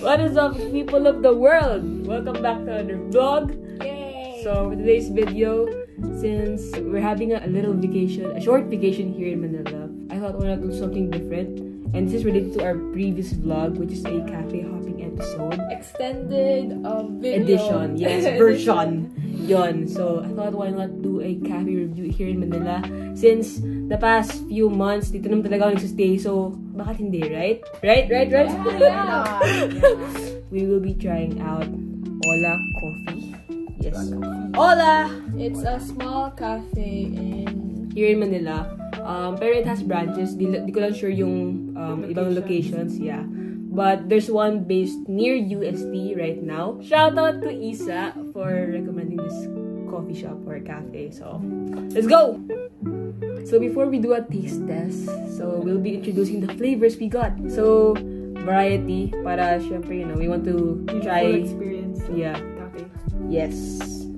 What is up, people of the world? Welcome back to another vlog. Yay! So, for today's video, since we're having a little vacation, a short vacation here in Manila, I thought why not do something different. And this is related to our previous vlog, which is a cafe hopping episode. Extended video. Edition, yes, version. Yon. So, I thought why not do a cafe review here in Manila. Since the past few months, dito naman talaga ako nagsistay. So, bakit hindi, right? Right? Yeah. We will be trying out Ola Coffee. Yes. Ola! It's a small cafe in... Here in Manila. Pero it has branches. Di ko lang sure yung ibang locations. Yeah. But there's one based near UST right now. Shout out to Isa for recommending this coffee shop or cafe. So, let's go! So, before we do a taste test, so we'll be introducing the flavors we got. So, variety, para syempre, you know, we want to try... Full experience. Yeah. Cafe. Yes.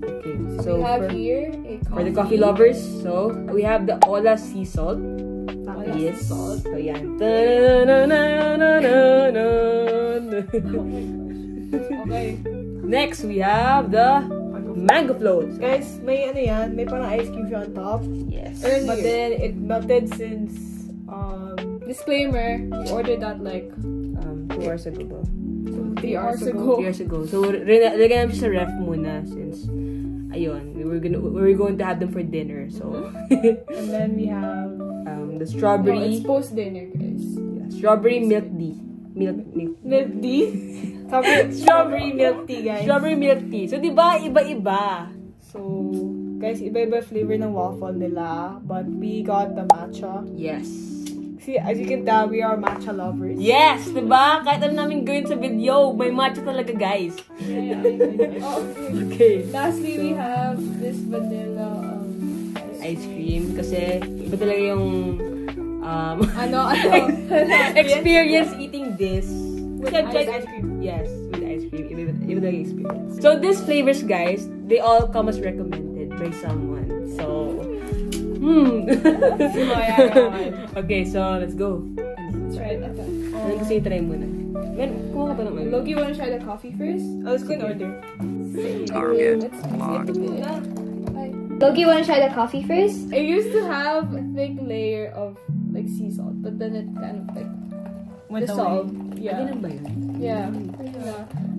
Okay. So we have here a coffee. For the coffee lovers, so we have the Ola Sea Salt. Ola Yes. Sea Salt. So yan. Okay. Next, we have the Mango Float. Guys, may ano yan, may parang ice cube siya on top. Yes. But then, it melted since, Disclaimer, we ordered that like 2 hours ago ba? 3 hours 2 ago. years ago. So, lagyan namin siya sa ref muna since, ayun, we were going to have them for dinner. So, and then we have, the No, strawberry, it's post-dinner, guys. strawberry milk tea. Milk milk tea. Strawberry milk tea, guys. Strawberry milk tea. So, di ba, iba-iba. So, guys, iba-iba flavor ng waffle nila. But we got the matcha. Yes. See, as you can tell, we are matcha lovers. Yes, di ba? Kahit ano namin gawin sa video, may matcha talaga, guys. Yeah. Oh, Okay. lastly, we have this vanilla Ice cream. Kasi, iba talaga yung ano? experience eating this. With Ice cream. Yes, with ice cream. Iba talaga experience. So, these flavors, guys, they all come as recommended by someone. So, Okay, so let's go. Let's try it. Ano gusto yung try muna? Kumuha ka pa naman. Loki, you wanna try the coffee first? Let's go in order. Target locked. Loki, you wanna try the coffee first? I used to have a thick layer of like sea salt, but then it kind of like dissolved. Yeah. Ganun ba yun? Yeah.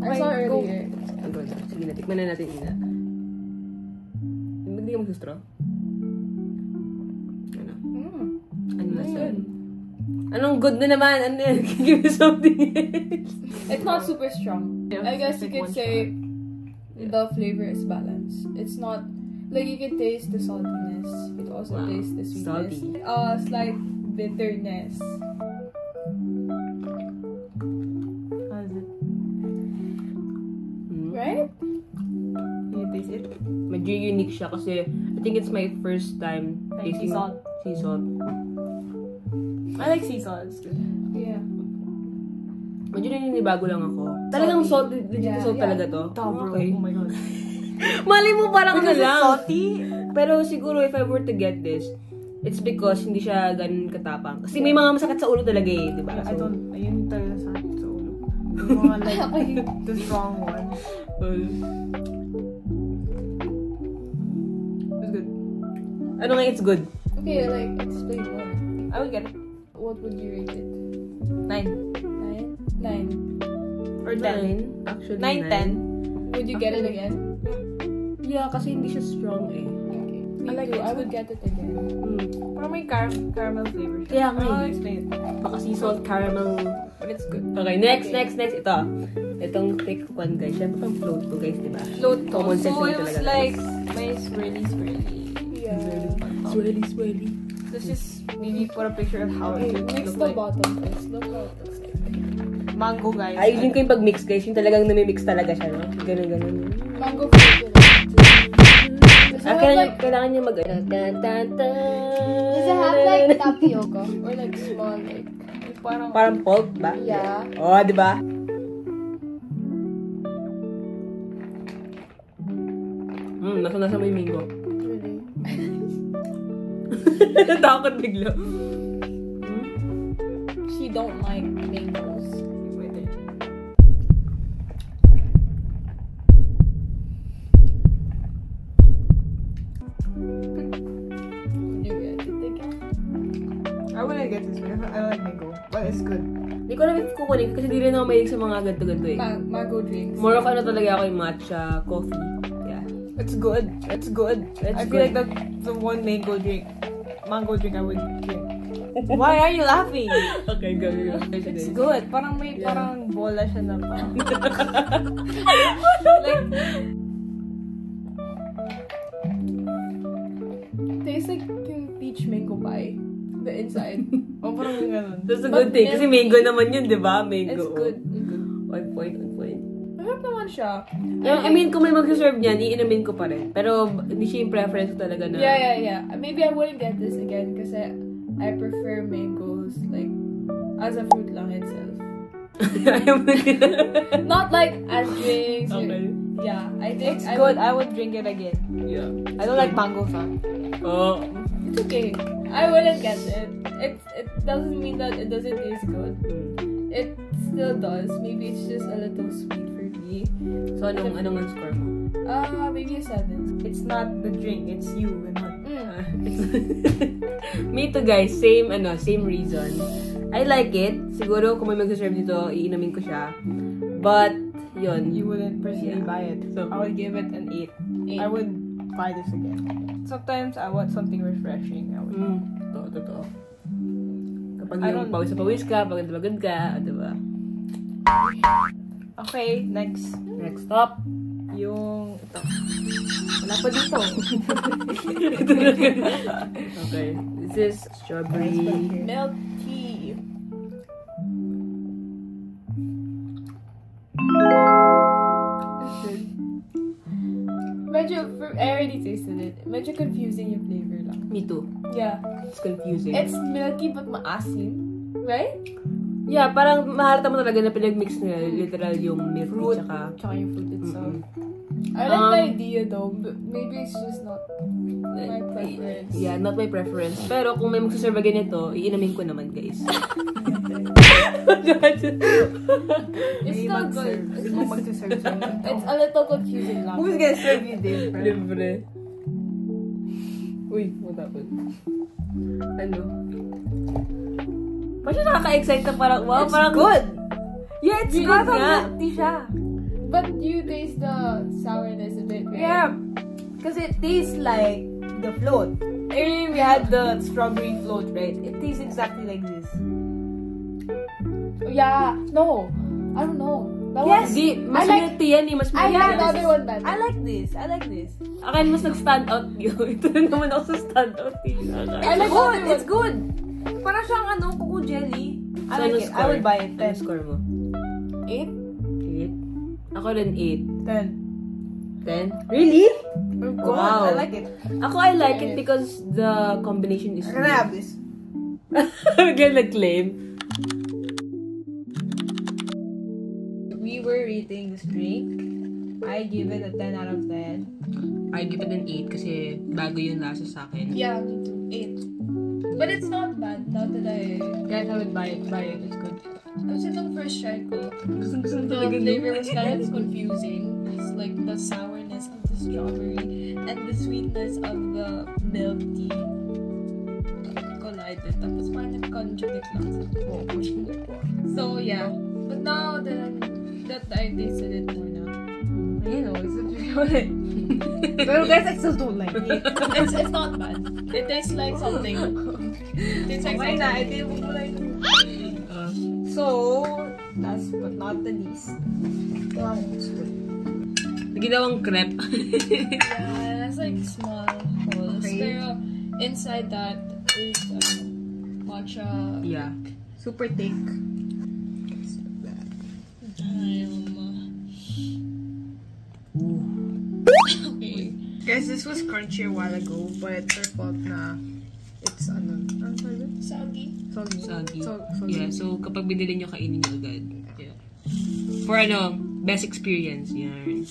I saw earlier. Ang ganda. Sige na, tikman na natin ina. Hindi ka magsustraw? Ano? Ano lasa? Anong good na naman? Ano yan? Give me something else. It's not super strong. Yeah, I guess it's you like could one say the flavor is balanced. It's not like you can taste the saltiness. It also Wow. tastes the sweetness. Salty. Slight bitterness. How is it? Right? Can you taste it? Medyo unique siya kasi I think it's my first time Like tasting sea salt. sea salt. I like sea salt. It's good. Yeah. Medyo naninibago lang ako. Talagang salt, legit Yeah, salt yeah. talaga to? Okay. Oh my god. Mali mo parang ano Because it's lang. salty. Pero siguro if I were to get this, it's because hindi siya ganun katapang. Kasi may mga masakit sa ulo talaga eh, di ba? I don't, ayun talaga sa akin. So, yung mga like, the strong one. It's good. Ano nga it's good? Okay, like explain more. I would get it. What would you rate it? 9. 9? Or 10. Actually, 9, 10. Would you get it again? Yeah, kasi hindi siya strong eh. Okay. Me I like too. it. I would get it again. Parang may caramel flavor siya. Kaya nga I'll eh. explain it. Baka sea salt, caramel. But it's good. Okay, next. Ito. Itong thick one, guys. Siyempre pang float to, guys, di ba? Float Common sense so lang it was talaga, like, guys. may swirly. Yeah. Swirly. Let's just maybe put a picture of how Okay, it mix looks the like. bottom first. Look how it looks like. Mango, guys. Ayun ko yung pag-mix, guys. Yung talagang namimix talaga siya, no? Ganun. Mango fruit. Kailangan niya mag... Does it have like tapioca? Or like small like... Parang pulp ba? Yeah. Oh, di ba? Nasa mo yung mango. Really? Natakot bigla. She don't like mangoes. I wouldn't get this one. I don't like mango. But it's good. Hindi ko alam if kukunin kasi di rin ako mahilig sa mga ganto-ganto eh. Mango drinks. More of ano talaga ako yung matcha coffee. Yeah. It's good. It's good. I feel like the one mango drink I would drink. Why are you laughing? Okay, go. It's good. Parang may parang bola siya na parang. Like, tastes like yung peach mango pie. The inside. oh, parang ganun. That's a good thing. Kasi mango naman yun, di ba? Mango. It's good. One point. Masarap naman siya. I mean, kung may mag-serve niyan, iinumin ko pa rin. Pero, hindi siya yung preference ko talaga na. Yeah. Maybe I wouldn't get this again kasi I prefer mangoes like as a fruit lang itself. Not like as drinks. Okay. Yeah, I think it's good. I would drink it again. Yeah. I don't like mango fun. Oh. It's okay. I wouldn't get it. It doesn't mean that it doesn't taste good. It still does. Maybe it's just a little sweet for me. So, anong ang score mo? Maybe a 7. It's not the drink. It's you. Me too, guys. Same reason. I like it. Siguro, kung may mag-serve dito, iinumin ko siya. But, yun. You wouldn't personally buy it. So, I would give it an 8. I would buy this again. Sometimes I want something refreshing. I would. Totoo. Kapag yung pawis ka, pagod ka, diba? Okay, next. Next up. Yung ito. Wala pa dito. Okay. This is strawberry Milk tea. I already tasted it. Medyo confusing yung flavor lang. Me too. Yeah. It's confusing. It's milky but maasim. Right? Yeah, parang mahalata mo talaga na pinag-mix nila. Literal yung milk Fruit. tsaka Yung fruit itself. I like the idea though, but maybe it's just not my preference. Yeah, not my preference. Pero kung may magsaserve again ito, iinumin ko naman, guys. It's still good. It's a little confusing lang. Who's gonna serve you this? Libre. Uy, what happened? Ano? Parang nakaka-excite na parang, wow, It's parang good. Yeah, it's It's good good nga. milk tea siya. But you taste the sourness a bit, right? Yeah. Because it tastes like the float. Earlier we had the strawberry float, right? It tastes exactly like this. Yeah. No. I don't know. That Yes. Di, mas milk tea yan eh. Mas I milk like yan. the other one better. I like this. I like this. Akin mas nag-stand out yun. Ito na naman ako sa stand out tea. I like good. the It's good. Parang siyang cocoa jelly. I So, like ano it. I score? would buy it. Ano 10. score mo? 8? 8? Ako rin 8. 10. 10? Really? Good. Wow. I like it. Ako, I like it because the combination is Can I have this? Biglang nag-claim. We were rating this drink. I give it a 10 out of 10. I give it an 8 kasi bago yung lasa sa akin. Yeah, me too. 8. But it's not bad now that I... Guys, I would buy it. Buy it. It's good. Kasi nung first try ko, the flavor was kind of confusing. It's like the sourness of the strawberry and the sweetness of the milk tea collided. Tapos parang nag-contradict lang sa So yeah. But now that I tasted it more now. You know, it's a Pero guys, I still don't like it. It's not bad. It tastes like something. It tastes like Okay something. na, ito yung kulay. So, last but not the least. Ginawang crepe. Yeah, it's like small holes. Okay. Pero inside that is matcha. Yeah. Super thick. Okay. Guys, this was crunchy a while ago, but it's our fault na it's Soggy. Soggy. Soggy. Yeah, so kapag binili nyo, kainin nyo agad. Yeah. For best experience. Yan.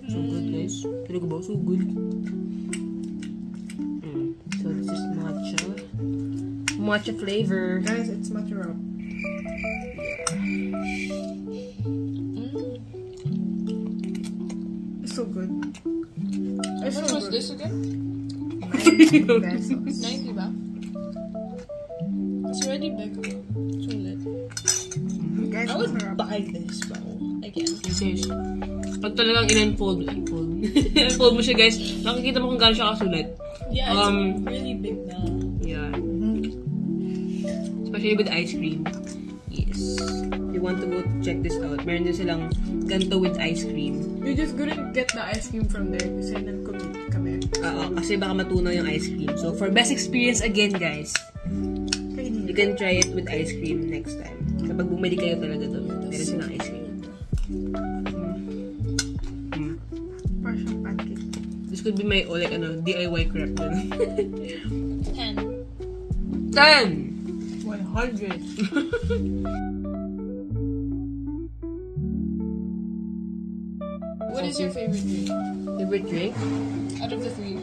So good, guys. Talaga ba? So good. So this is matcha. Matcha flavor. Guys, it's matcha wrap. so good. It's How so much was good. this again? 90 pesos. 90 ba? It's already big. Sulit. Guys, I would masarap. buy this, bro. Again. Guys, pag talagang in-unfold mo siya, guys, makikita mo kung gaano siya kasulit. Yeah, it's really big now. Yeah. Especially with ice cream. Yes. If you want to go check this out, meron din silang ganto with ice cream. You just couldn't get the ice cream from there kasi nag-commute kami. Kasi baka matunaw yung ice cream. So, for best experience again, guys, you can try it with ice cream next time. Kapag bumili kayo talaga doon, meron silang ice cream. Para siyang pancake. This could be my, DIY crap dun. 10. 10! 100. What is your favorite drink? Favorite drink? Out of the 3?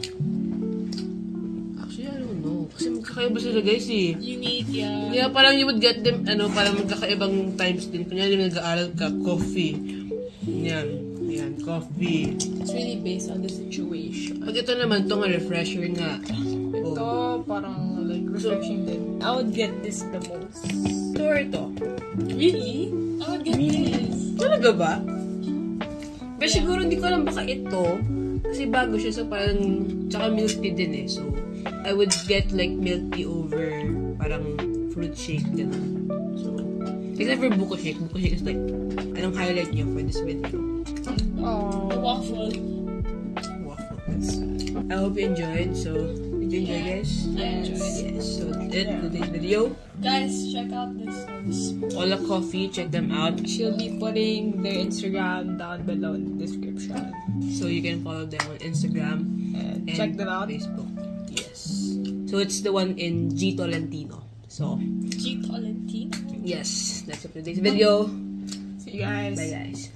Actually, I don't know. Kasi magkakaiba sila, guys, eh. Unique, yeah. Kaya parang you would get them, parang magkakaibang times din. Kunyari, nag-aaral ka, coffee. Yan, coffee. It's really based on the situation. Pag ito naman, ito nga, refresher nga. Ito, parang like refreshing din. I would get this the most. Ito or ito? Really? I would get this. Talaga ba? Pero siguro hindi ko alam baka ito. Kasi bago siya, so parang, tsaka milk tea din eh. So, I would get like milk tea over parang fruit shake, gano'n. So, except for buko shake. Buko shake is like, anong highlight niyo for this video? The waffle. Waffle. I hope you enjoyed. So, did you enjoy, guys? I enjoyed. Yes. So, that's it. Today's video. Guys, check out this. Ola Coffee, check them out. She'll be putting their Instagram down below in the description. So you can follow them on Instagram And check them out. Facebook. Yes. So it's the one in G Tolentino. So G. Tolentino. yes, that's it for today's video. See you guys. Bye, guys.